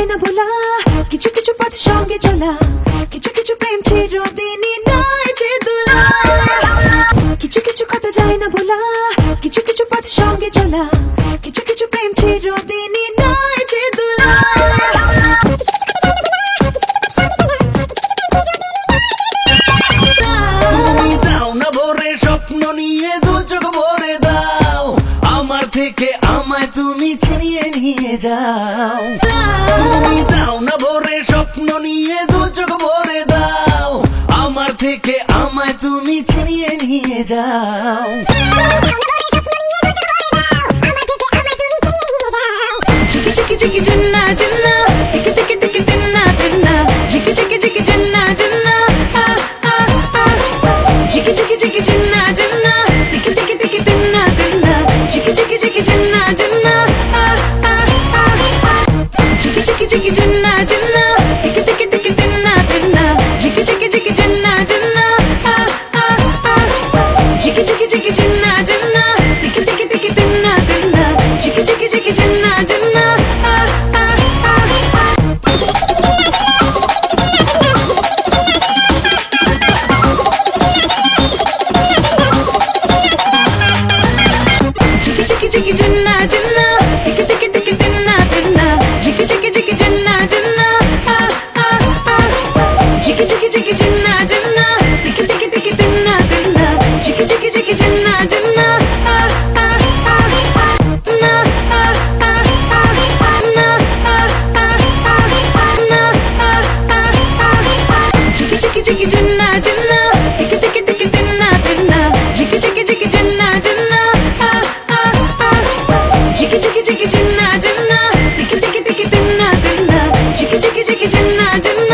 যায় না বলা, কিছু কিছু পথ সঙ্গে চলা, কিছু কিছু প্রেম চিরদিনই নয় যে দোলা। কিছু কিছু কথা যায় না বলা, কিছু কিছু পথ সঙ্গে চলা, কিছু কিছু প্রেম চিরদিনই নয় যে দোলা। তুমি দাও না ভরে স্বপ্ন নিয়ে দু চোখ ভরে দাও, আমার থেকে আমায় তুমি ছিনিয়ে নিয়ে যাও। তুমি দাও না ভরে স্বপ্ন নিয়ে দু চোখ ভরে দাও, আমার থেকে আমায় তুমি ছিনিয়ে নিয়ে যাও। ঝিকি ঝিকি ঝিকি জন্না জন্না, টিকি টিকি টিকি তিন্না তিন্না, ঝিকি ঝিকি ঝিকি জন্না জন্না, ঝিকি ঝিকি ঝিকি জন্না জন্না, টিকি টিকি টিকি তিন্না তিন্না, ঝিকি ঝিকি ঝিকি জন্না জন্না, ঝিকি ঝিকি ঝিকি জন্না জন্না, টিকি টিকি টিকি তিন্না তিন্না, ঝিকি ঝিকি ঝিকি জন্না জন্না, ঝিকি ঝিকি ঝিকি জন্না জন্না, টিকি টিকি টিকি তিন্না তিন্না, ঝিকি ঝিকি ঝিকি জন্না জন্না। Jiggy jiggy jiggy janna janna, tiki tiki tiki tinna tinna, jiggy jiggy jiggy janna janna, jiggy jiggy jiggy janna janna, tiki tiki tiki tinna tinna, jiggy jiggy jiggy janna janna, jiggy jiggy jiggy janna janna, tiki tiki tiki tinna tinna, jiggy jiggy jiggy janna janna. Jiggy jiggy jiggy janna janna, tiki tiki tiki tinna tinna, jiggy jiggy jiggy janna janna.